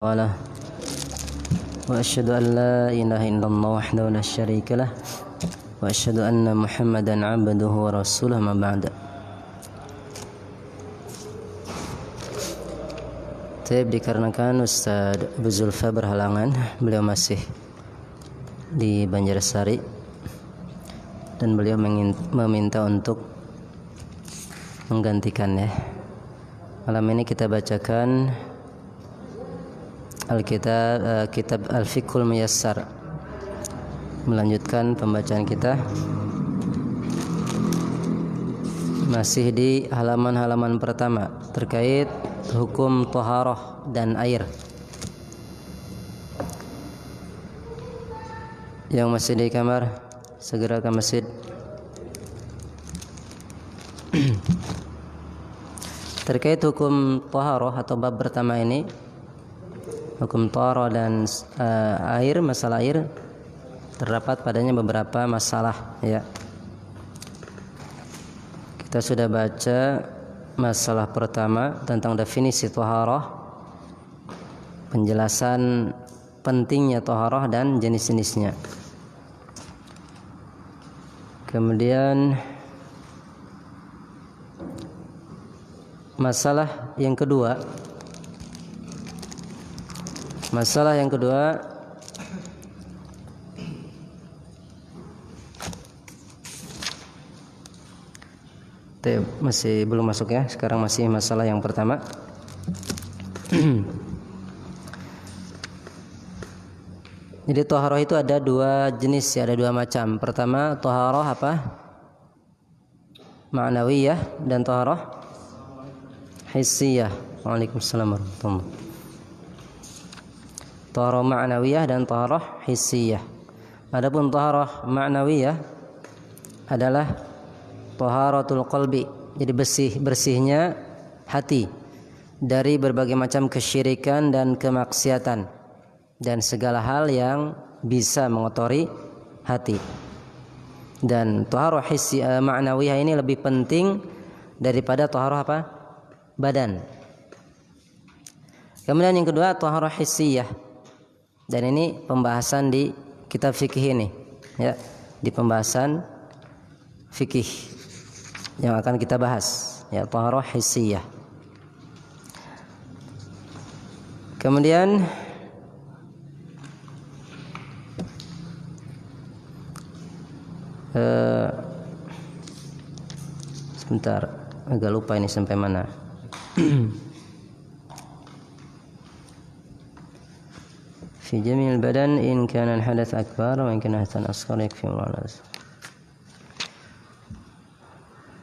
وله وأشهد أن لا إله إلا الله وحده لا شريك له وأشهد أن محمدا عبده ورسوله ما بعد. Dikarenakan Ustaz Abu Zulfa berhalangan, beliau masih di Banjarsari dan beliau meminta untuk menggantikannya. Malam ini kita bacakan kitab Al-Fiqhul Muyassar. Melanjutkan pembacaan kita masih di halaman-halaman pertama terkait hukum thaharah dan air. Yang masih di kamar segera ke masjid. Terkait hukum thaharah atau bab pertama ini, hukum thaharah dan air, masalah air, terdapat padanya beberapa masalah ya. Kita sudah baca masalah pertama tentang definisi thaharah, penjelasan pentingnya thaharah dan jenis-jenisnya. Kemudian masalah yang kedua masih belum masuk ya. Sekarang masih masalah yang pertama. Jadi thaharah itu ada dua jenis ya, ada dua macam. Pertama thaharah apa? Ma'nawiyah dan thaharah hissiyah. Waalaikumsalam warahmatullahi wabarakatuh. Thaharah ma'nawiyah dan thaharah hissiyah. Adapun thaharah ma'nawiyah adalah thaharatul qalbi, jadi bersihnya hati dari berbagai macam kesyirikan dan kemaksiatan dan segala hal yang bisa mengotori hati. Dan thaharah hissiyah ma'nawiyah ini lebih penting daripada thaharah apa? Badan. Kemudian yang kedua thaharah hissiyah. Dan ini pembahasan di kitab fikih ini ya, di pembahasan fikih yang akan kita bahas ya, thaharah hissiyah. Kemudian sebentar, agak lupa ini sampai mana. Fi jami'il badan in kana al-hadath akbar wa in kana hadathan asghar yakfi al-anas.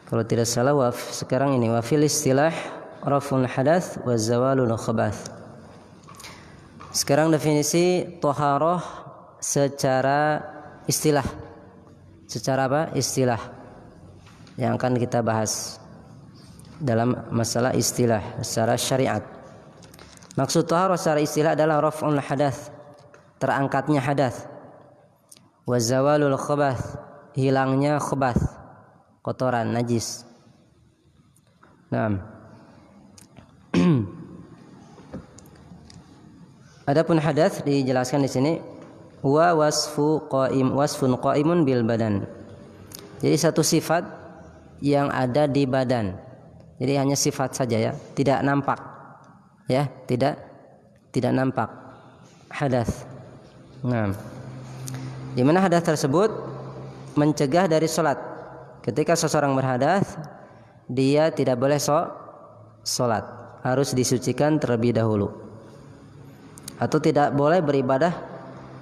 Kalau tidak salah sekarang ini wa fil istilah raf'ul hadath wa zawalul khabath. Sekarang definisi thaharah secara istilah. Secara apa? Istilah yang akan kita bahas dalam masalah istilah secara syariat. Maksud thaharah secara istilah adalah raf'ul hadath, terangkatnya hadath, wa zawalul khabath, hilangnya khabath, kotoran, najis. Naam. Adapun hadath dijelaskan di sini wa wasfun qaimun bil badan. Jadi satu sifat yang ada di badan. Jadi hanya sifat saja ya, tidak nampak. Ya, tidak nampak hadath. Nah, di mana hadath tersebut mencegah dari salat. Ketika seseorang berhadath, dia tidak boleh salat, harus disucikan terlebih dahulu. Atau tidak boleh beribadah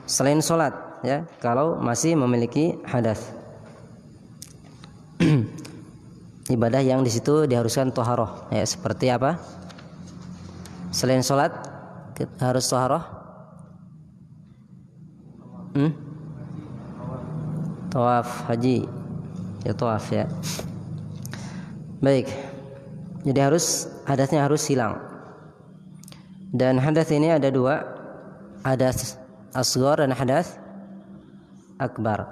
selain salat ya, kalau masih memiliki hadath. Ibadah yang di situ diharuskan thaharah ya, seperti apa? Selain sholat harus thaharah. Tawaf haji ya, tawaf ya. Baik. Jadi hadatsnya harus hilang. Dan hadats ini ada dua, hadats asghar dan hadats akbar.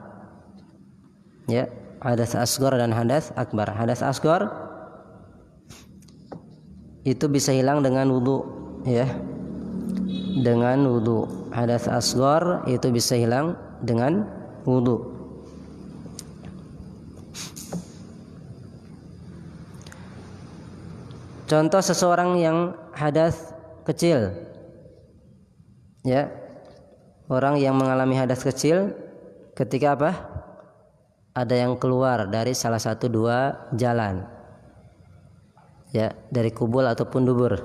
Ya, hadats asghar dan hadats akbar. Hadats asghar itu bisa hilang dengan wudu ya. dengan wudu. Hadas asghar itu bisa hilang dengan wudu. Contoh seseorang yang hadas kecil, ya, orang yang mengalami hadas kecil ketika apa? Ada yang keluar dari salah satu dua jalan, ya, dari kubul ataupun dubur,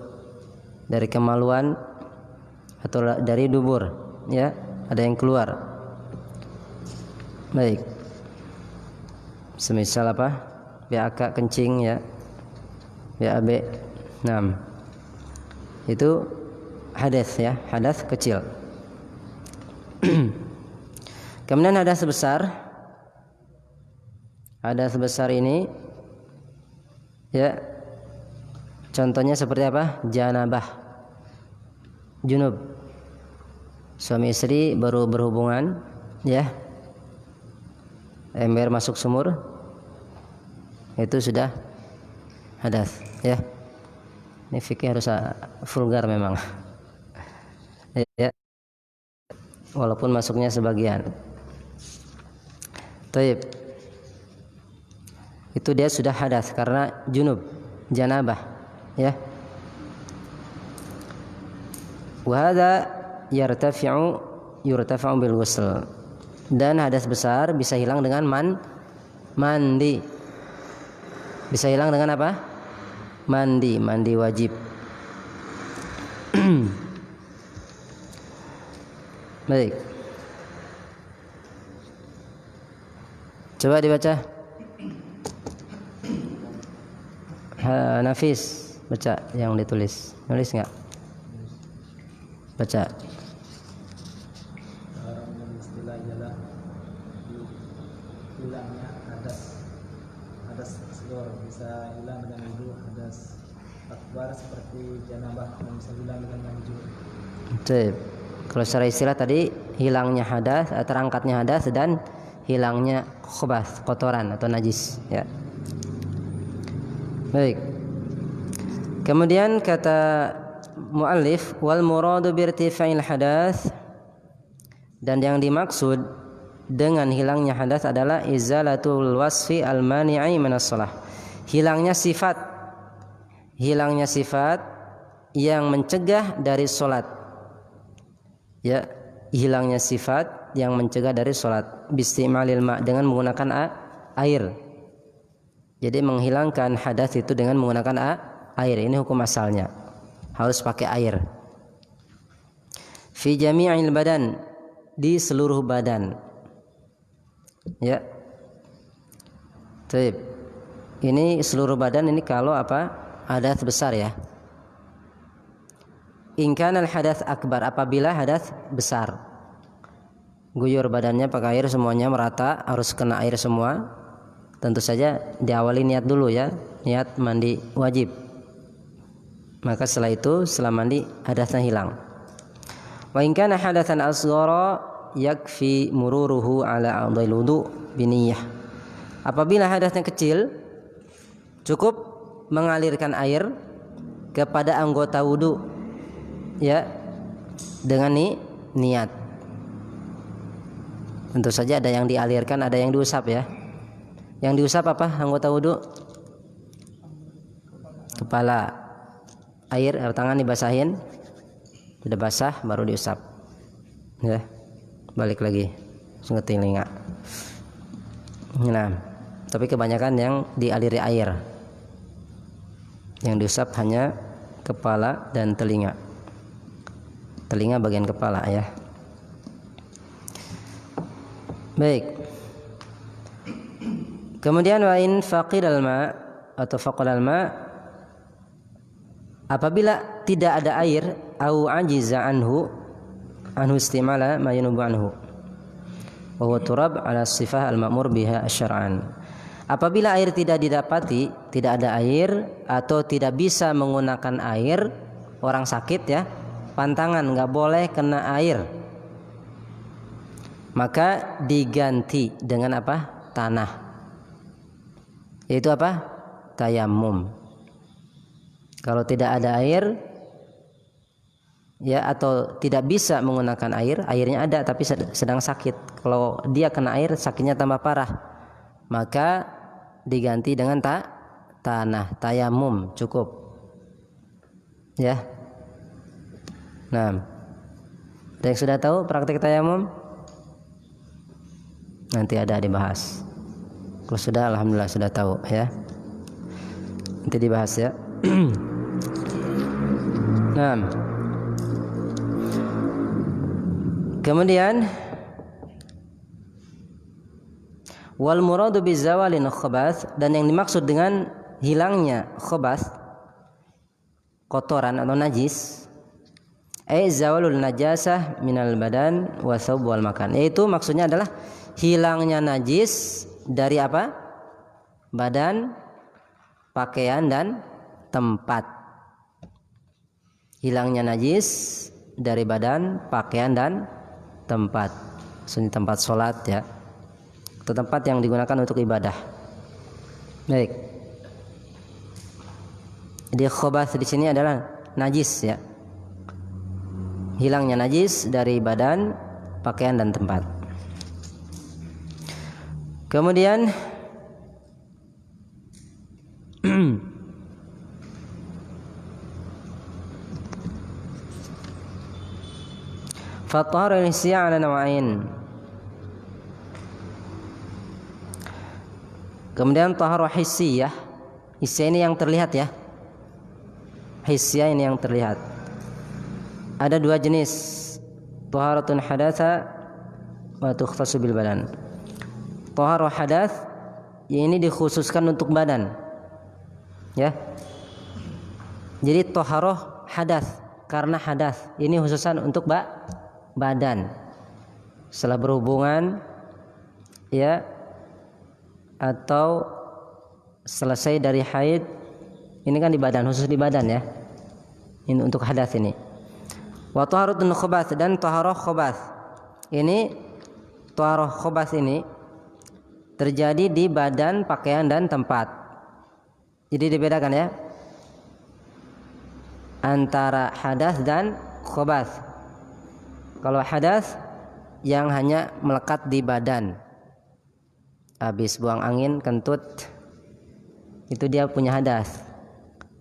dari kemaluan atau dari dubur, ya, ada yang keluar. Baik, semisal apa? BAK kencing, ya, BAB. Nah, itu hadas, ya, hadas kecil. Kemudian hadas besar. Hadas besar ini, ya, contohnya seperti apa? Janabah, junub. Suami istri baru berhubungan, ya, ember masuk sumur, itu sudah hadas, ya. Ini fikih harus vulgar memang, ya, walaupun masuknya sebagian. Taib, itu dia sudah hadas karena junub, janabah, ya. Wa hadza yurtafa'u bil ghusl. Dan hadas besar bisa hilang dengan mandi. Bisa hilang dengan apa? Mandi wajib. Baik. Coba dibaca. Nafis, baca yang ditulis. Nulis enggak? Baca. Orang yang istilah ialah hilangnya hadas asghar bisa hilang dengan wudu. Hadas akbar seperti janabah bisa hilang dengan mandi. Baik. Kalau secara istilah tadi hilangnya hadas, terangkatnya hadas dan hilangnya khubath, kotoran atau najis, ya. Baik. Kemudian kata muallif wal muradu bi irtifa'il hadas, dan yang dimaksud dengan hilangnya hadas adalah izalatul wasfi al mani'i minas shalah. Hilangnya sifat yang mencegah dari salat. Ya, hilangnya sifat yang mencegah dari salat bistimalil ma, dengan menggunakan air. Jadi menghilangkan hadas itu dengan menggunakan air. Ini hukum asalnya, harus pakai air. Fi jami'il badan, di seluruh badan, ya. Baik. Ini seluruh badan ini kalau apa? Hadas besar, ya. In kana al hadas akbar, apabila hadas besar, guyur badannya pakai air semuanya merata, harus kena air semua. Tentu saja diawali niat dulu, ya, niat mandi wajib. Maka setelah itu, setelah mandi, hadasnya hilang. Wa in kana hadatsan asghara yakfi mururuhu ala a'dha'il wudu biniyah. Apabila hadasnya kecil, cukup mengalirkan air kepada anggota wudu, ya, dengan niat. Tentu saja ada yang dialirkan, ada yang diusap, ya. Yang diusap apa anggota wudu? Kepala. Air, tangan dibasahin, sudah basah baru diusap, ya. Balik lagi ke telinga. Nah, tapi kebanyakan yang dialiri air. Yang diusap hanya kepala dan telinga. Telinga bagian kepala, ya. Baik. Kemudian wa in faqidal ma atau faqadal ma, apabila tidak ada air, au ajiza anhu istimala ma yanubu anhu wa huwa turab ala sifah al-ma'mur biha syar'an. Apabila air tidak didapati, tidak ada air atau tidak bisa menggunakan air, orang sakit, ya, pantangan nggak boleh kena air, maka diganti dengan apa? Tanah. Yaitu apa? Tayamum. Kalau tidak ada air, ya, atau tidak bisa menggunakan air, airnya ada tapi sedang sakit. Kalau dia kena air sakitnya tambah parah, maka diganti dengan tanah, tayamum cukup. Ya. Nah, ada yang sudah tahu praktik tayamum? Nanti ada dibahas. Kalau sudah, alhamdulillah sudah tahu ya. Nanti dibahas ya. Nah, kemudian wal muradu bizawalin khabath, dan yang dimaksud dengan hilangnya khabath, kotoran atau najis, zawalul najasah minal badan wa thawb wal makan, yaitu maksudnya adalah hilangnya najis dari apa? Badan, pakaian dan tempat. Hilangnya najis dari badan, pakaian dan tempat. Maksudnya tempat sholat ya, atau tempat yang digunakan untuk ibadah. Baik. Jadi khabath di sini adalah najis ya. Hilangnya najis dari badan, pakaian dan tempat. Kemudian fathahara nisya ala nawain. Kemudian taharah hissiyah. Hissiyah ini yang terlihat ya. Hissiyah ini yang terlihat. Ada dua jenis, taharatun hadatsa wa tukhtassu bil badan. Taharah hadats ini dikhususkan untuk badan. Ya. Jadi taharah hadats karena hadats ini khususan untuk badan. Setelah berhubungan ya, atau selesai dari haid, ini kan di badan, khusus di badan ya. Ini untuk hadas ini. Wa taharatun khabath, dan taharah khabath. Ini taharah khabath ini terjadi di badan, pakaian dan tempat. Jadi dibedakan ya antara hadas dan khabath. Kalau hadas yang hanya melekat di badan, habis buang angin, kentut, itu dia punya hadas.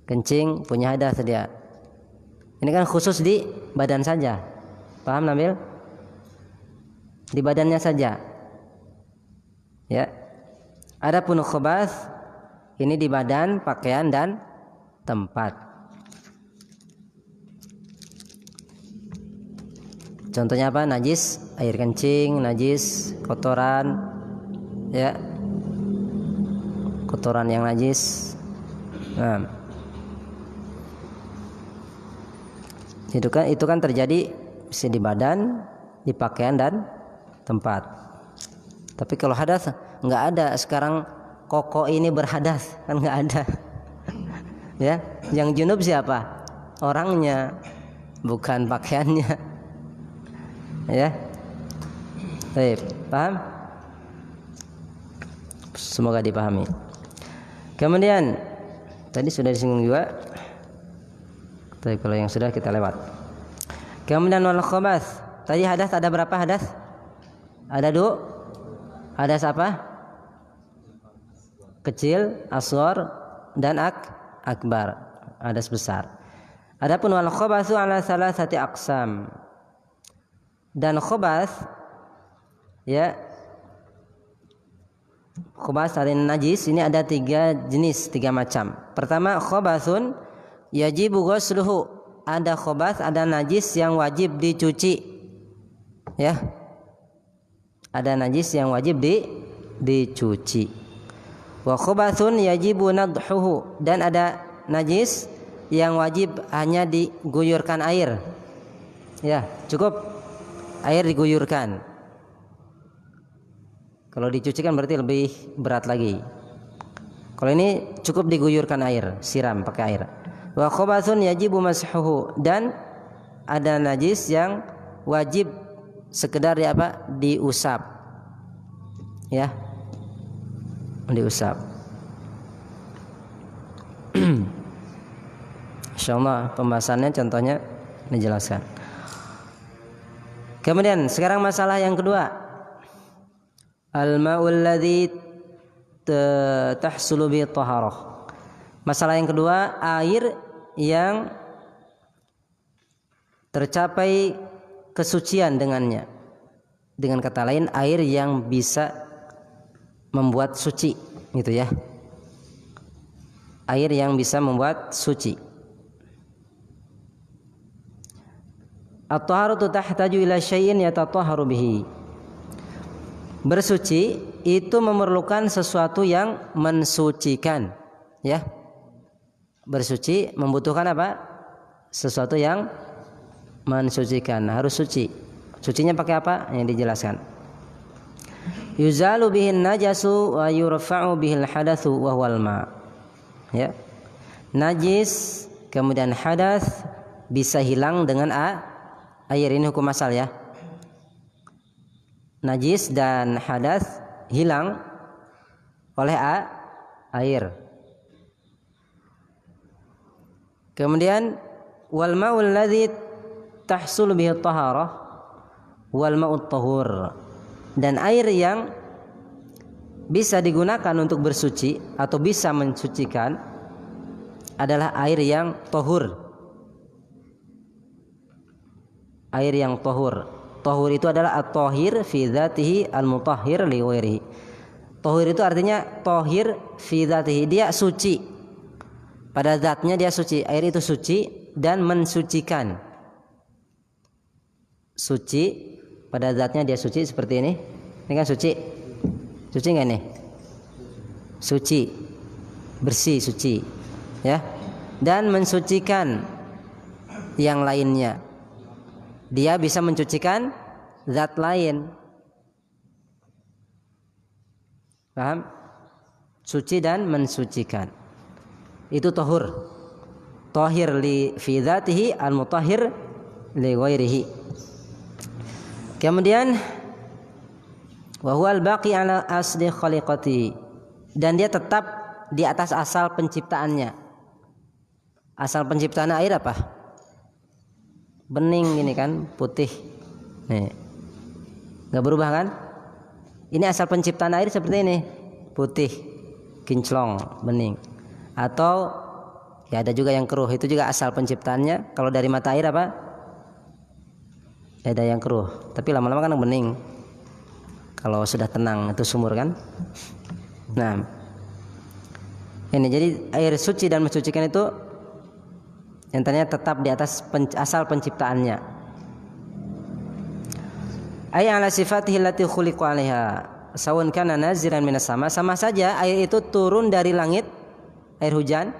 Kencing punya hadas dia. Ini kan khusus di badan saja. Paham Nabil? Di badannya saja. Ya. Adapun khabath ini di badan, pakaian dan tempat. Contohnya apa? Najis, air kencing, najis, kotoran, ya. Kotoran yang najis. Nah, itu kan terjadi bisa di badan, di pakaian dan tempat. Tapi kalau hadas nggak ada. Sekarang koko ini berhadas kan nggak ada. Ya, yang junub siapa? Orangnya, bukan pakaiannya. Ya, baik, paham? Semoga dipahami. Kemudian tadi sudah disinggung juga. Tapi kalau yang sudah kita lewat. Kemudian wal khabath. Tadi hadas ada berapa hadas? Ada 2. Hadas apa? Kecil, asghar, dan akbar. Hadas besar. Adapun wal khabathu ala salasati aqsam. Dan khabath ya, khabath selain najis ini ada 3 jenis, 3 macam. Pertama, khabathun yajibu ghusluhu. Ada khabath, ada najis yang wajib dicuci. Ya. Ada najis yang wajib dicuci. Wa khabathun yajibu nadhuhu, dan ada najis yang wajib hanya diguyurkan air. Ya, cukup air diguyurkan. Kalau dicuci kan berarti lebih berat lagi. Kalau ini cukup diguyurkan air, siram pakai air. Wa khabathun yajibu mashuhu, dan ada najis yang wajib sekedar diusap. Ya. Diusap. Insyaallah pembahasannya contohnya dijelaskan. Kemudian sekarang masalah yang kedua, al-ma'ul ladzi tahsulu bi taharah. Masalah yang kedua, air yang tercapai kesucian dengannya. Dengan kata lain, air yang bisa membuat suci, gitu ya. Air yang bisa membuat suci. At-taharatu tahtaju ila syai'in yatatahharu bihi. Bersuci itu memerlukan sesuatu yang mensucikan, ya. Bersuci membutuhkan apa? Sesuatu yang mensucikan, harus suci. Sucinya pakai apa? Yang dijelaskan. Yuzalu bihin najasu wa yurfa'u bihil hadatsu wa huwal ma'. Ya. Najis kemudian hadas bisa hilang dengan air. Ini hukum asal ya. Najis dan hadas hilang oleh air. Kemudian wal ma'ul ladzi tahsul bihi taharah wal ma'ut tahur. Dan air yang bisa digunakan untuk bersuci atau bisa mensucikan adalah air yang tahur. Air yang tahur. Tahur itu adalah at-tahir fi dzatihi al-mutahhir li ghairihi. Tahur itu artinya tahir fi dzatihi, dia suci. Pada zatnya dia suci. Air itu suci dan mensucikan. Suci pada zatnya dia suci seperti ini. Ini kan suci. Suci enggak nih? Suci. Bersih, suci. Ya. Dan mensucikan yang lainnya. Dia bisa mensucikan zat lain. Paham? Suci dan mensucikan. Itu tahur. Tahir li fi dzatihi al-mutahhir li ghairihi. Kemudian wa huwa al-baqi ala asli khaliqati, dan dia tetap di atas asal penciptaannya. Asal penciptaan air apa? Bening gini kan, putih. Nih. Enggak berubah kan? Ini asal penciptaan air seperti ini. Putih, kinclong, bening. Atau ya ada juga yang keruh, itu juga asal penciptaannya. Kalau dari mata air apa? Ada yang keruh, tapi lama-lama kan bening. Kalau sudah tenang itu sumur kan. Nah, ini jadi air suci dan mensucikan itu yang ternyata tetap di atas asal penciptaannya. Ay ala sifatihi allati khuliqa 'alaiha sawan kana naziran minas sama. Sama saja air itu turun dari langit, air hujan,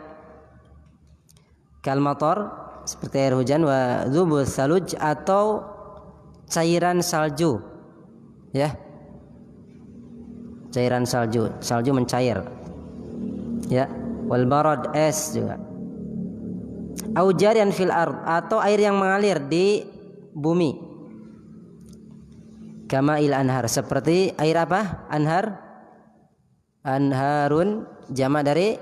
kal matar seperti air hujan, wa dzubus saluj atau cairan salju, ya, cairan salju, salju mencair, ya, wal barad es juga, au jarian fil ard atau air yang mengalir di bumi, kama il anhar seperti air apa? Anhar, anharun jamak dari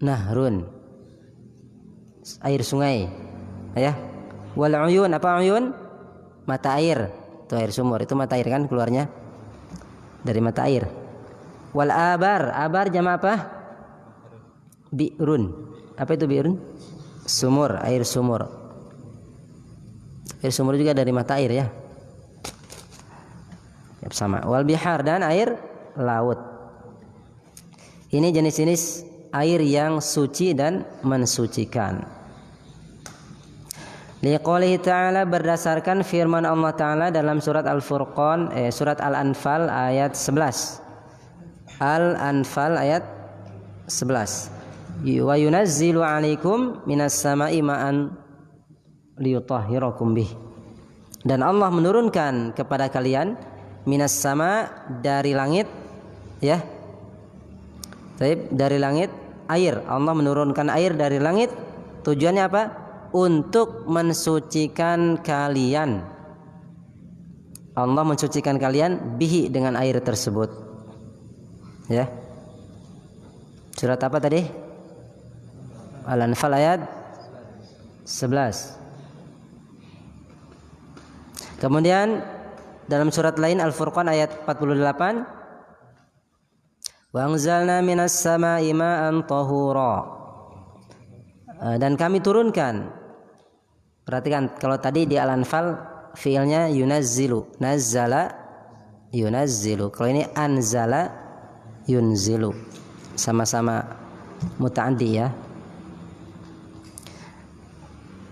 nahrun, air sungai, ya. Wal uyun, apa uyun? Mata air. Itu air sumur, itu mata air kan keluarnya dari mata air. Wal abar, abar jamak apa? Bi'run. Apa itu bi'run? Sumur, air sumur. Air sumur juga dari mata air ya. Ya sama. Wal bihar, dan air laut. Ini jenis-jenis air yang suci dan mensucikan. Liqoulihi ta'ala, berdasarkan firman Allah Ta'ala dalam surat Al-Furqan, surat Al-Anfal ayat 11. Al-Anfal ayat 11. Wa yunazzilu 'alaikum minas sama'i ma'an liyutahhirakum bih. Dan Allah menurunkan kepada kalian minas sama, dari langit, ya. Dari langit air. Allah menurunkan air dari langit. Tujuannya apa? Untuk mensucikan kalian. Allah mensucikan kalian bihi, dengan air tersebut. Ya. Surat apa tadi? Al-Anfal ayat 11. Kemudian dalam surat lain Al-Furqan ayat 48, wa anzalna minas sama'i ma'an tahura. Dan kami turunkan. Perhatikan kalau tadi di Al-Anfal fiilnya yunazzilu, nazzala yunazzilu. Kalau ini anzala yunzilu. Sama-sama muta'addi ya.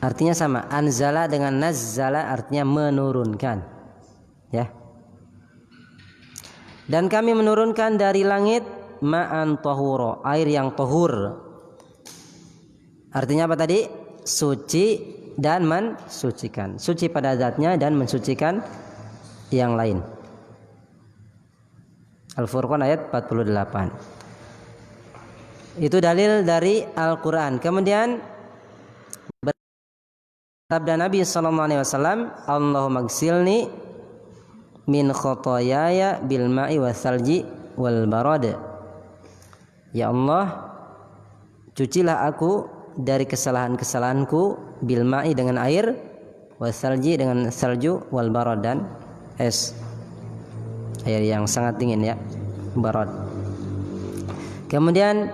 Artinya sama, anzala dengan nazzala artinya menurunkan. Ya. Dan kami menurunkan dari langit ma'an tahura, air yang tahur. Artinya apa tadi? Suci dan mensucikan. Suci pada zatnya dan mensucikan yang lain. Al-Furqan ayat 48. Itu dalil dari Al-Quran. Kemudian sabda Nabi SAW, Allahumma gsilni min khotoyaya bil ma'i wasalji wal barad. Ya Allah, cucilah aku dari kesalahan-kesalahanku bil ma'i dengan air, wasalji dengan salju, wal barad dan es. Air yang sangat dingin ya, barad. Kemudian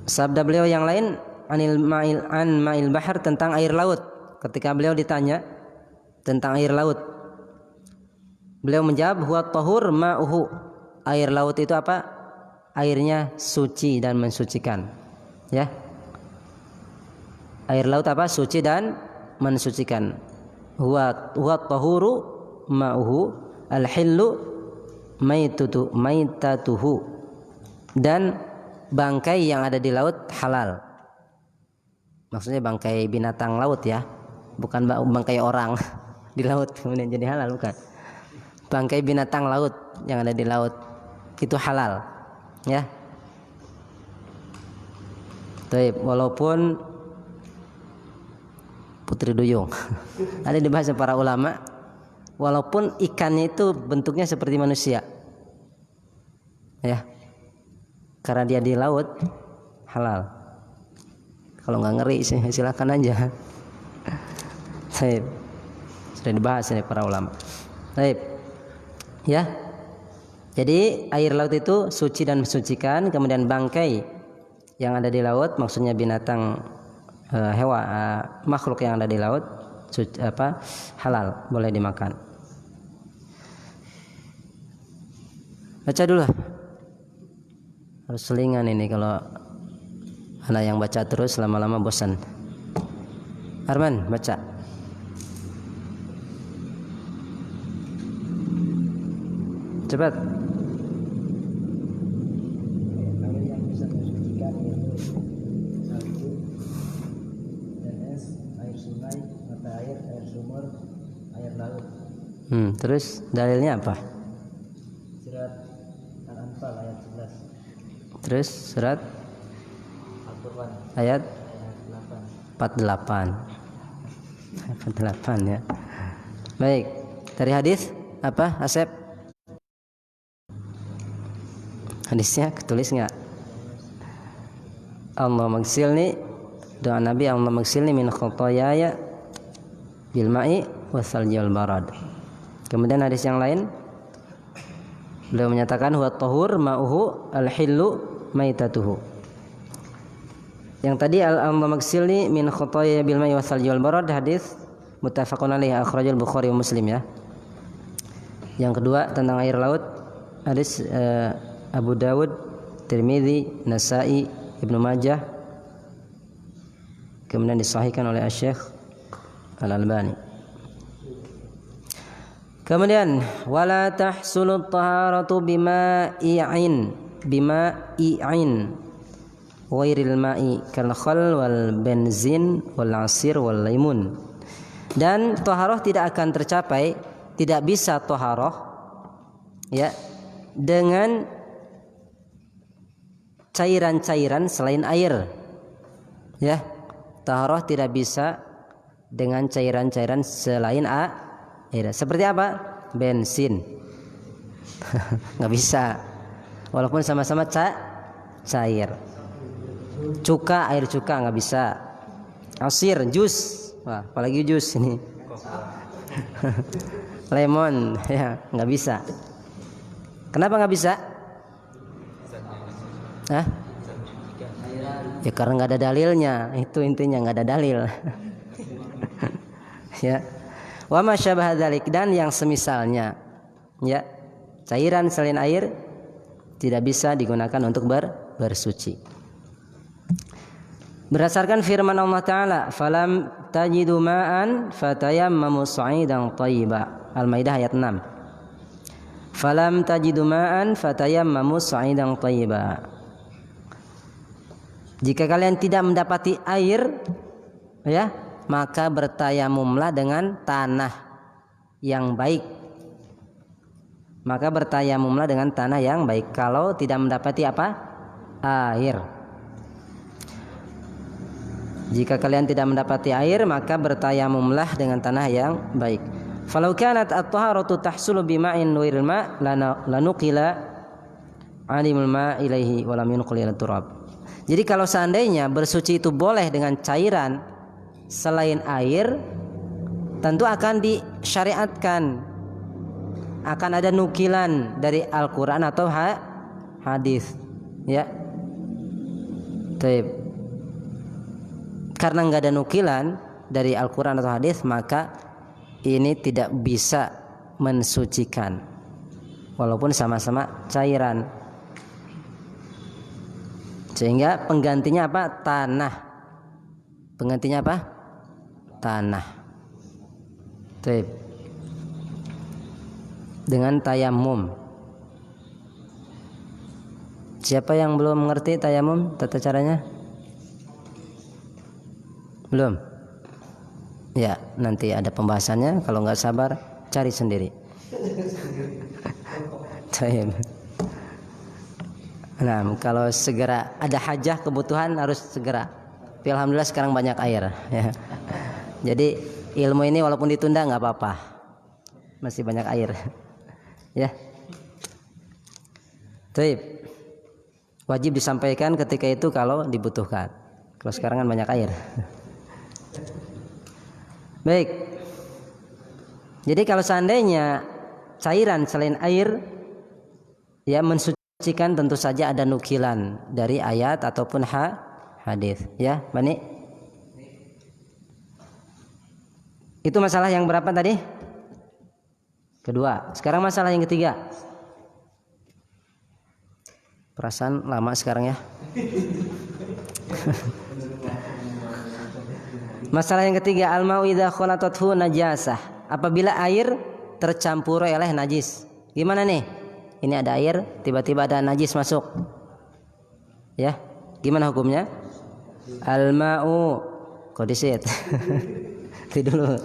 sabda beliau yang lain, anil ma'il bahar, tentang air laut. Ketika beliau ditanya tentang air laut, beliau menjawab huwa tahur ma'uhu. Air laut itu apa? Airnya suci dan mensucikan. Ya. Air laut apa? Suci dan mensucikan. Huwa tahuru ma'uhu al-hillu maitatuhu. Dan bangkai yang ada di laut halal. Maksudnya bangkai binatang laut ya, bukan bangkai orang di laut kemudian jadi halal, bukan. Bangkai binatang laut yang ada di laut itu halal, ya. Baik, walaupun putri duyung ada dibahas para ulama, walaupun ikannya itu bentuknya seperti manusia, ya, karena dia di laut halal. Kalau nggak ngeri silakan aja. Baik. Sudah dibahas ini para ulama. Baik. Ya. Jadi air laut itu suci dan mensucikan. Kemudian bangkai yang ada di laut, maksudnya binatang, makhluk yang ada di laut, halal, boleh dimakan. Baca dulu. Harus selingan ini kalau anak yang baca terus lama-lama bosan. Arman, baca. Cepat. Air yang bisa mensucikan yaitu salju dan es, air sungai, mata air, air sumur, air laut. Terus dalilnya apa? Surat Al-Anfal ayat 11. Terus surat Al-Qur'an ayat 8. 48 ya. Baik, dari hadis apa Asep? Hadisnya ketulis nggak? Allah magsilni, doa Nabi, Allah magsilni min khotoyaya bil ma'i wasalji wal barad. Kemudian hadis yang lain beliau menyatakan huwa tahur ma'uhu al-hillu maitatuhu. Yang tadi Allah magsilni min khotoyaya bil ma'i wasalji wal barad, hadis muttafaqun alaihi, akhrajal Bukhari wa Muslim ya. Yang kedua tentang air laut, hadis Abu Dawud, Tirmidzi, Nasa'i, Ibnu Majah, kemudian disahihkan oleh Syekh Al-Albani. Kemudian wala tahsulut taharatu bima'i'in ghairil ma'i kal khal wal benzin wal asir wal limun. Dan taharah tidak akan tercapai, tidak bisa taharah ya dengan cairan-cairan selain air. Ya, taharah tidak bisa dengan cairan-cairan selain air. Seperti apa? Bensin. Nggak bisa. Walaupun sama-sama cair. Cuka, air cuka nggak bisa. Asir, jus. Wah, apalagi jus ini. Lemon, ya nggak bisa. Kenapa nggak bisa? Hah? Ya karena nggak ada dalilnya. Itu intinya, nggak ada dalil. Ya. Wa ma syabaha dzalik, dan yang semisalnya. Ya. Cairan selain air tidak bisa digunakan untuk bersuci. Berdasarkan firman Allah Ta'ala, falam tajidu ma'an fatayammamu sa'idan thayyiba. Al-Maidah ayat 6. Falam tajidu ma'an fatayammamu sa'idan thayyiba. Jika kalian tidak mendapati air, ya, maka bertayamumlah dengan tanah yang baik. Maka bertayamumlah dengan tanah yang baik kalau tidak mendapati apa? Air. Jika kalian tidak mendapati air, maka bertayamumlah dengan tanah yang baik. Falau kanat at-taharatu tahsulu bima'in nuiril ma' lanuqila 'alimul ma' ilaihi wa lam yunqal ila turab. Jadi kalau seandainya bersuci itu boleh dengan cairan selain air, tentu akan disyariatkan, akan ada nukilan dari Al-Qur'an atau hadis, ya. Baik. Karena nggak ada nukilan dari Al-Quran atau hadis, maka ini tidak bisa mensucikan walaupun sama-sama cairan. Sehingga penggantinya apa? Tanah. Penggantinya apa? Tanah. Baik. Dengan tayamum. Siapa yang belum mengerti tayamum, tata caranya? Belum? Ya, nanti ada pembahasannya. Kalau nggak sabar, cari sendiri. Nah, kalau segera ada hajah, kebutuhan harus segera. Tapi alhamdulillah sekarang banyak air. Ya. Jadi ilmu ini walaupun ditunda nggak apa-apa, masih banyak air. Ya. Baik. Wajib disampaikan ketika itu kalau dibutuhkan. Kalau sekarang kan banyak air. Baik. Jadi kalau seandainya cairan selain air ya mensucikan, tentu saja ada nukilan dari ayat ataupun hadis, ya, Bani. Itu masalah yang berapa tadi? Kedua. Sekarang masalah yang ketiga. Perasaan lama sekarang ya. Masalah yang ketiga, al-ma'u idza khalatathu najasah. Apabila air tercampur oleh najis. Gimana nih? Ini ada air, tiba-tiba ada najis masuk. Ya, gimana hukumnya? Al-ma'u kodisit. Itu dulu.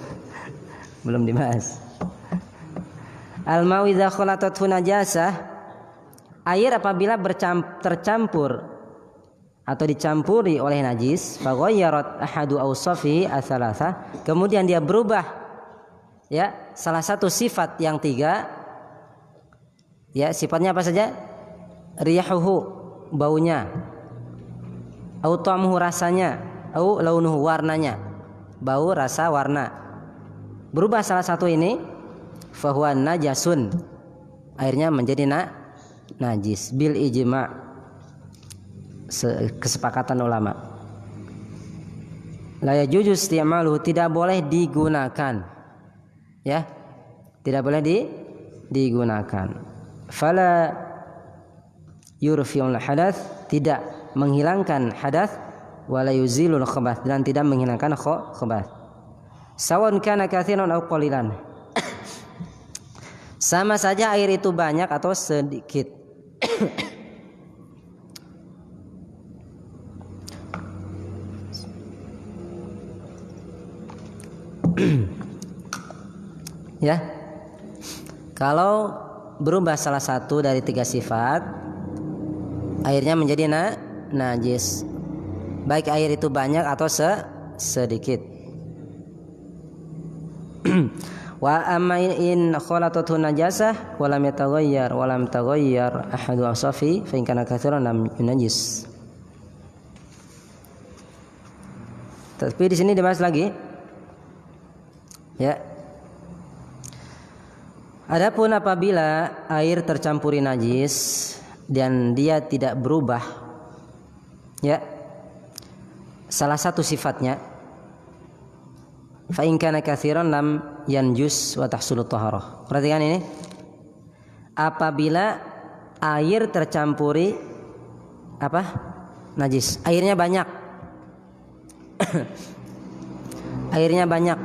Belum dibahas. Al-ma'u idza khalatathu najasah. Air apabila tercampur atau dicampuri oleh najis, faghayyarat ahadu awsafihi ats-tsalatsa, kemudian dia berubah, ya, salah satu sifat yang tiga, ya, sifatnya apa saja? Riyahuhu, baunya, au ta'muhu, rasanya, au launuhu, warnanya, bau, rasa, warna, berubah salah satu ini, fahuwa najasun, airnya menjadi najis bil ijma', kesepakatan ulama. La yajuzu isti'maluhu, tidak boleh digunakan, ya, tidak boleh digunakan. Fala yurfi'ul hadath, tidak menghilangkan hadath, wala yuzilul khabath, dan tidak menghilangkan khabath. Sawan kana katsiran aw qalilan, sama saja air itu banyak atau sedikit. Ya, kalau berubah salah satu dari tiga sifat, airnya menjadi najis, baik air itu banyak atau sedikit. Wa amma in khalatathu najasah wa lam yataghayyar wa lam taghayyar ahadu awsafi fa in kana katsiran lam yunajis. Tapi di sini dibahas lagi. Ya. Adapun apabila air tercampuri najis dan dia tidak berubah, ya, salah satu sifatnya, fa in kana katsiran lam yanjus wa tahsulu taharah. Perhatikan ini. Apabila air tercampuri apa? Najis. Airnya banyak. Airnya banyak.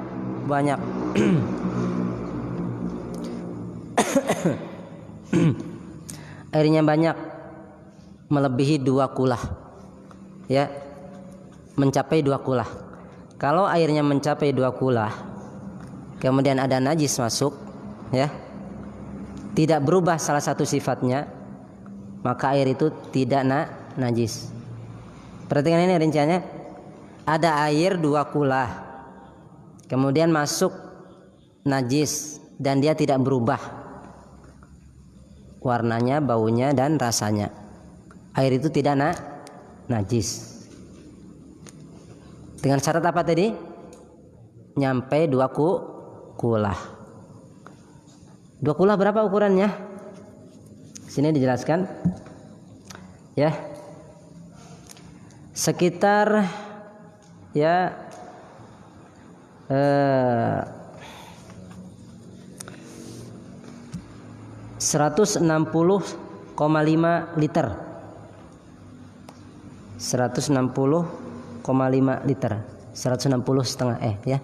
Airnya banyak, melebihi 2 kulah, ya, mencapai 2 kulah. Kalau airnya mencapai 2 kulah, kemudian ada najis masuk, ya, tidak berubah salah satu sifatnya, maka air itu tidak najis. Perhatikan ini rinciannya. Ada air 2 kulah, kemudian masuk najis dan dia tidak berubah warnanya, baunya, dan rasanya. Air itu tidak najis. Dengan syarat apa tadi? Nyampe 2 kulah. 2 kulah berapa ukurannya? Sini dijelaskan. Ya. Sekitar ya 160,5 liter. 160,5 liter. 160 setengah ya.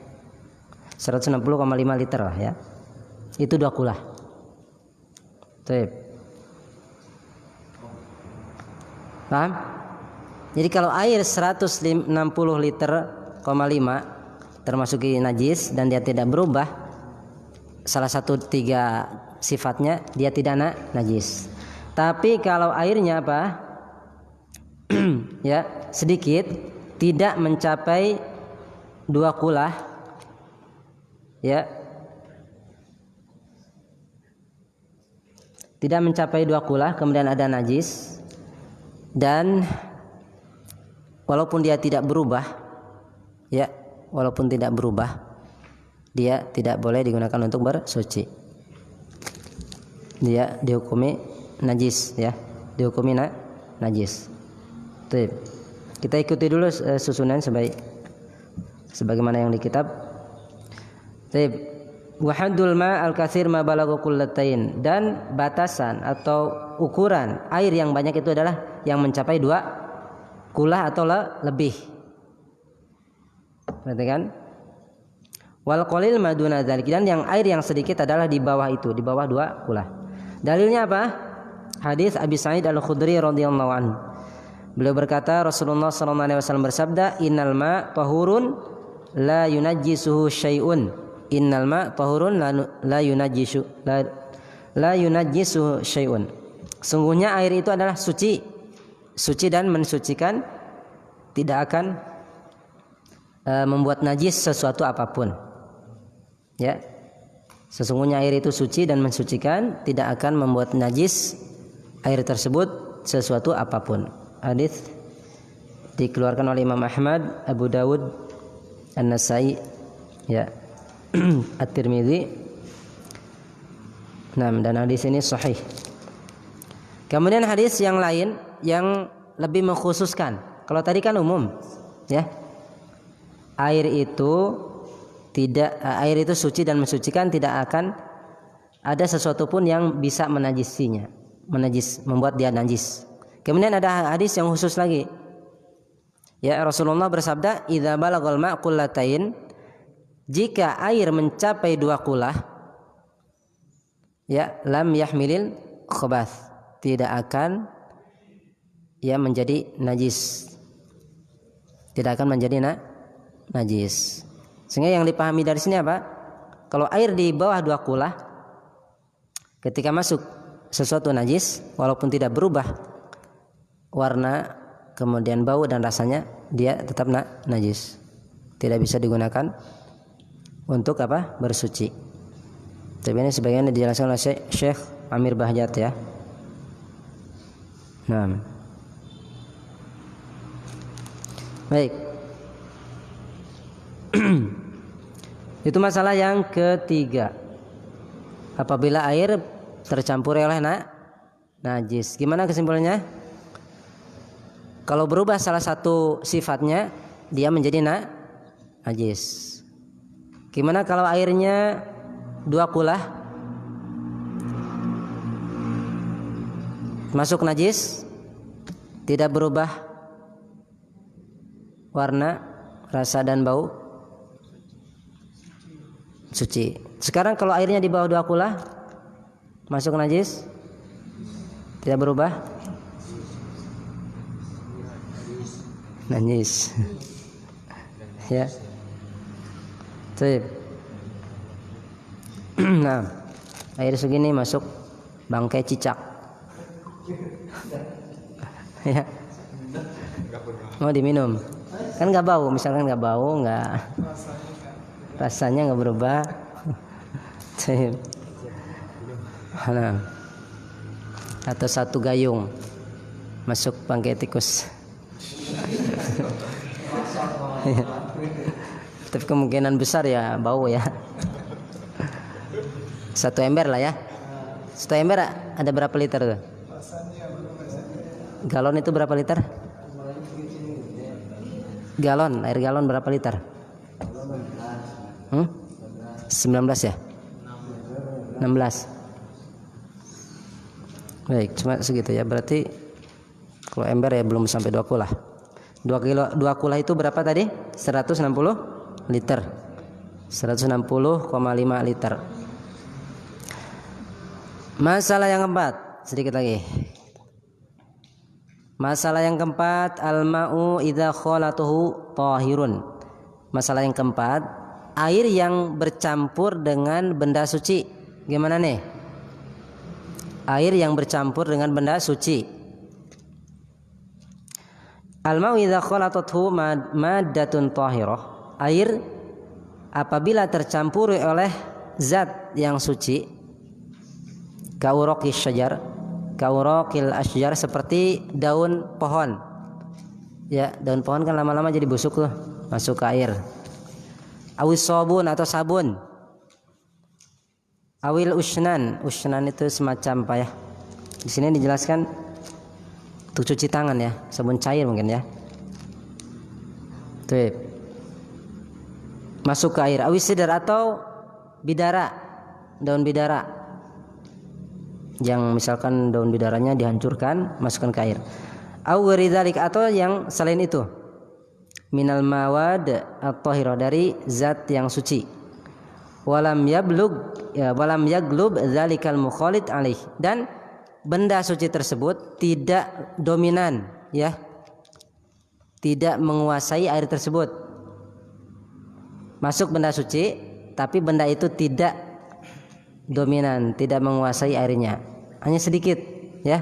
160,5 liter lah ya. Itu 2 kulah. Baik. Paham? Jadi kalau air 160 liter, 5 termasuk najis dan dia tidak berubah salah satu 3 sifatnya, dia tidak najis. Tapi kalau airnya apa? Ya, sedikit, tidak mencapai 2 kulah, ya, tidak mencapai 2 kulah, kemudian ada najis, dan walaupun dia tidak berubah, ya, walaupun tidak berubah, dia tidak boleh digunakan untuk bersuci. Dia dihukumi najis, ya, dihukumi najis. Baik. Kita ikuti dulu susunan sebagaimana yang di kitab. Baik. Wa haddul ma al-katsir ma balagha qullatain, dan batasan atau ukuran air yang banyak itu adalah yang mencapai 2 kulah atau lebih. Perhatikan. Wal qalil ma duna dzalik, dan yang air yang sedikit adalah di bawah itu, di bawah 2 kulah. Dalilnya apa? Hadis Abi Sa'id Al-Khudri radhiyallahu anhu. Beliau berkata, Rasulullah sallallahu alaihi wasallam bersabda, "Innal ma tahurun la yunajjisuhu syai'un." Innal ma tahurun la yunajjisuhu syai'un. Sungguhnya air itu adalah suci. Suci dan mensucikan, tidak akan membuat najis sesuatu apapun. Ya. Sesungguhnya air itu suci dan mensucikan, tidak akan membuat najis air tersebut sesuatu apapun. Hadis dikeluarkan oleh Imam Ahmad, Abu Dawud, An-Nasai, ya, At-Tirmidzi. Dan hadis ini sahih. Kemudian hadis yang lain yang lebih mengkhususkan. Kalau tadi kan umum, ya. Air itu suci dan mensucikan, tidak akan ada sesuatu pun yang bisa menajisinya, membuat dia najis. Kemudian ada hadis yang khusus lagi. Ya, Rasulullah bersabda, "Idza balagal ma' qullatain," jika air mencapai 2 kulah, ya, lam yahmilil khabath, tidak akan ya menjadi najis. Tidak akan menjadi najis. Sehingga yang dipahami dari sini apa? Kalau air di bawah 2 kulah, ketika masuk sesuatu najis, walaupun tidak berubah warna, kemudian bau dan rasanya, dia tetap najis. Tidak bisa digunakan untuk apa? Bersuci. Tapi ini sebagian dijelaskan oleh Syekh Amir Bahjat, ya. Baik. Itu masalah yang ketiga. Apabila air tercampur oleh najis, gimana kesimpulannya? Kalau berubah salah satu sifatnya, dia menjadi najis. Gimana kalau airnya 2 kulah masuk najis, tidak berubah warna, rasa dan bau, suci. Sekarang kalau airnya di bawah 2 kulah masuk najis, tidak berubah, najis. Ya. Sip. Nah, air segini masuk bangkai cicak. Ya. Mau diminum. Kan nggak bau, misalkan nggak bau, nggak rasanya nggak berubah. Sip. Nah. Atau 1 gayung masuk bangkai tikus. Tapi kemungkinan besar ya bau ya. 1 ember lah ya. 1 ember ada berapa liter tuh? Galon itu berapa liter? Galon, air galon berapa liter? 19 ya? 16. Baik, cuma segitu ya. Berarti kalau ember ya belum sampai 2 kulah. 2 kulah itu berapa tadi? 160 liter. 160,5 liter. Masalah yang keempat, sedikit lagi. Masalah yang keempat, al-ma'u idza khalatuhu tahirun. Masalah yang keempat, air yang bercampur dengan benda suci. Gimana nih? Air yang bercampur dengan benda suci. Al-ma'u idza khalatuhu maddatun tahirah. Air apabila tercampur oleh zat yang suci, kauraqis syajar, kauraqil asjar, seperti daun pohon. Ya, daun pohon kan lama-lama jadi busuk tuh, masuk ke air. Awis sabun atau sabun. Awil usnan, usnan itu semacam apa ya? Di sini dijelaskan untuk cuci tangan ya, sabun cair mungkin ya. Tuh. Masuk ke air. Awis sidar atau bidara, daun bidara. Yang misalkan daun bidaranya dihancurkan, masukkan ke air. Au ghairidzalik, atau yang selain itu. Minal mawad at-tahirah, dari zat yang suci. Walam yaglub dzalikal mukhalid alaih, dan benda suci tersebut tidak dominan ya. Tidak menguasai air tersebut. Masuk benda suci, tapi benda itu tidak dominan, tidak menguasai airnya, hanya sedikit, ya.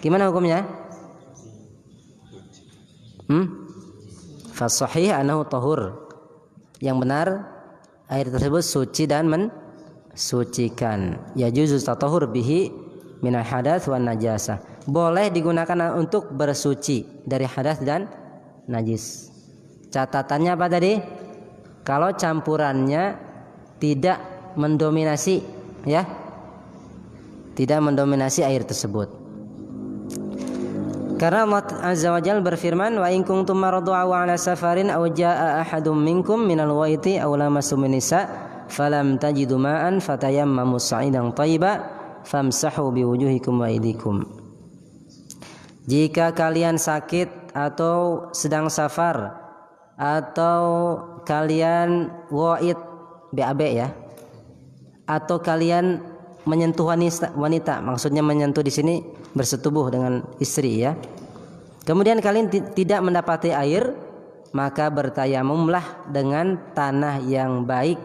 Gimana hukumnya? Fasahih anahu tahur. Yang benar, air tersebut suci dan mensucikan. Ya juzu tatahur bihi minal hadath wan najasah. Boleh digunakan untuk bersuci dari hadas dan najis. Catatannya apa tadi? Kalau campurannya tidak mendominasi, ya, tidak mendominasi air tersebut. Karena Allah Azza wa Jalla berfirman, wa in kuntum maradu aw ala safarin aw jaa ahadum minkum minal ghaiti aw lamasum nisa falam tajidu ma'an fatayammamu sa'idan thayyiban famsahu biwujuhikum wa aydikum. Jika kalian sakit atau sedang safar, atau kalian wa'id BAB ya, atau kalian menyentuh wanita, maksudnya menyentuh di sini bersetubuh dengan istri ya. Kemudian kalian tidak mendapati air, maka bertayamumlah dengan tanah yang baik,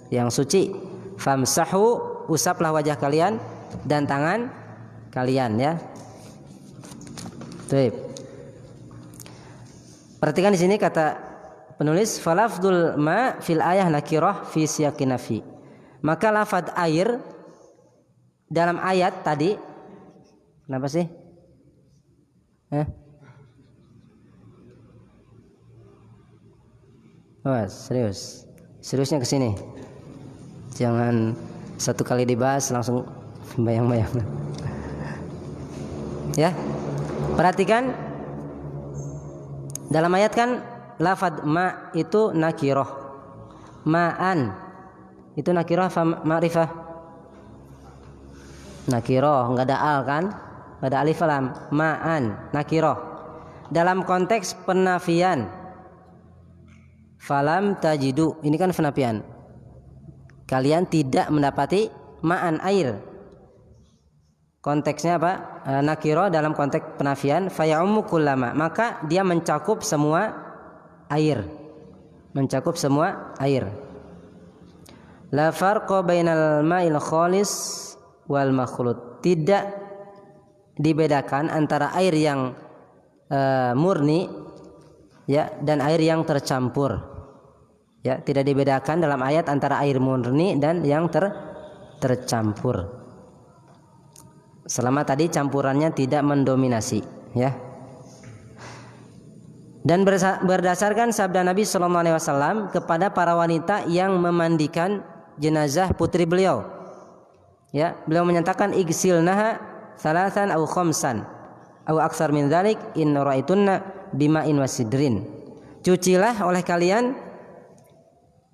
yang suci. Famsahu, usaplah wajah kalian dan tangan kalian ya. Baik. Perhatikan di sini kata penulis, falafdul ma fil ayah nakirah fi siyaqin nafi. Maka lafaz air dalam ayat tadi, kenapa sih? Oh, serius. Seriusnya ke sini. Jangan satu kali dibahas langsung bayang-bayang. Ya. Perhatikan dalam ayat kan lafadz ma itu nakirah. Ma'an itu nakirah apa ma'rifah? Nakirah, enggak ada al kan? Enggak ada alif lam. Ma'an nakirah. Dalam konteks penafian falam tajidu, ini kan penafian. Kalian tidak mendapati ma'an air. Konteksnya apa? Nakiro dalam konteks penafian fayaumu kullama, maka dia mencakup semua air. Mencakup semua air. La farqa bainal ma'il khalis wal makhlut. Tidak dibedakan antara air yang murni ya dan air yang tercampur. Ya, tidak dibedakan dalam ayat antara air murni dan yang tercampur. Selama tadi campurannya tidak mendominasi, ya. Dan berdasarkan sabda Nabi sallallahu alaihi wasallam kepada para wanita yang memandikan jenazah putri beliau. Ya, beliau menyatakan igsilnaha salasan aw khamsan aw aksar min dzalik in ra'aitunna bima'in wasidrin. Cucilah oleh kalian,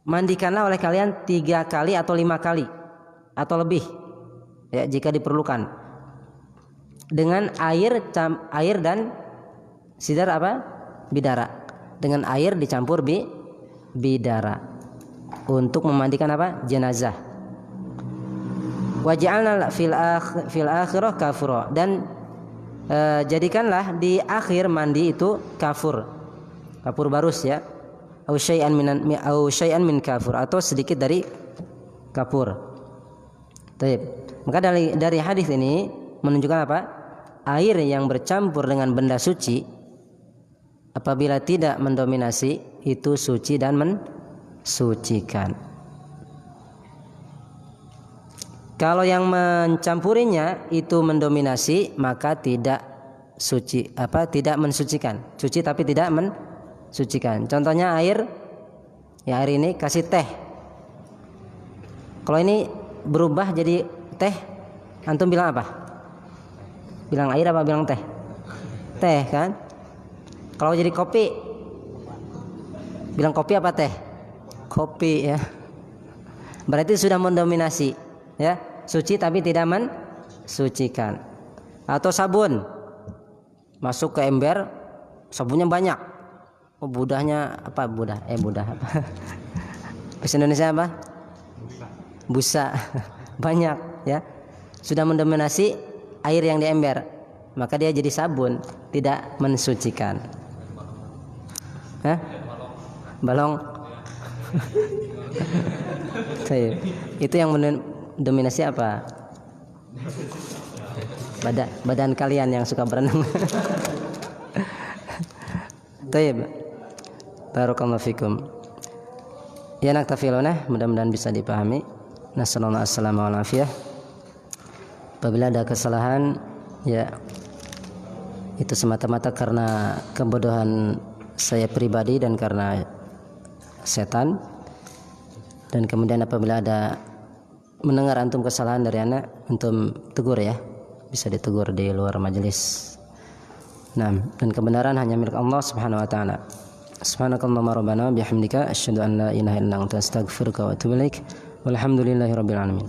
mandikanlah oleh kalian 3 kali atau 5 kali atau lebih, ya, jika diperlukan, dengan air dan sidar apa? Bidara. Dengan air dicampur bidara untuk memandikan apa? Jenazah. Waj'alna fil akhirah kafura, dan jadikanlah di akhir mandi itu kafur barus, ya. Au syai'an min kafur, atau sedikit dari kafur. Baik. Maka dari hadis ini menunjukkan apa? Air yang bercampur dengan benda suci apabila tidak mendominasi itu suci dan mensucikan. Kalau yang mencampurinya itu mendominasi maka tidak suci, tidak mensucikan. Suci tapi tidak mensucikan. Contohnya air, ya air ini kasih teh. Kalau ini berubah jadi teh, antum bilang apa? Bilang air apa bilang teh? Teh kan? Kalau jadi kopi, bilang kopi apa teh? Kopi, ya. Berarti sudah mendominasi, ya. Suci tapi tidak mensucikan. Atau sabun, masuk ke ember, sabunnya banyak. Oh, budahnya apa? Budah apa? Bahasa Indonesia apa? Busa. Banyak, ya. Sudah mendominasi air yang di ember, maka dia jadi sabun, tidak mensucikan. Balong. Itu yang mendominasi apa? Badan kalian yang suka berenang. Taib. Barakallahu fikum. Ya, naktafiluna, mudah-mudahan bisa dipahami. Nasallallahu assalamu ala afiyah. Apabila ada kesalahan, ya itu semata-mata karena kebodohan saya pribadi dan karena setan. Dan kemudian apabila ada mendengar antum kesalahan dari anak, antum tegur, ya, bisa ditegur di luar majelis. Nah, dan kebenaran hanya milik Allah Subhanahu wa taala. Subhanakallahumma rabbana bihamdika asyhadu an la ilaha illa anta astaghfiruka wa atubu ilaik. Walhamdulillahirabbil alamin.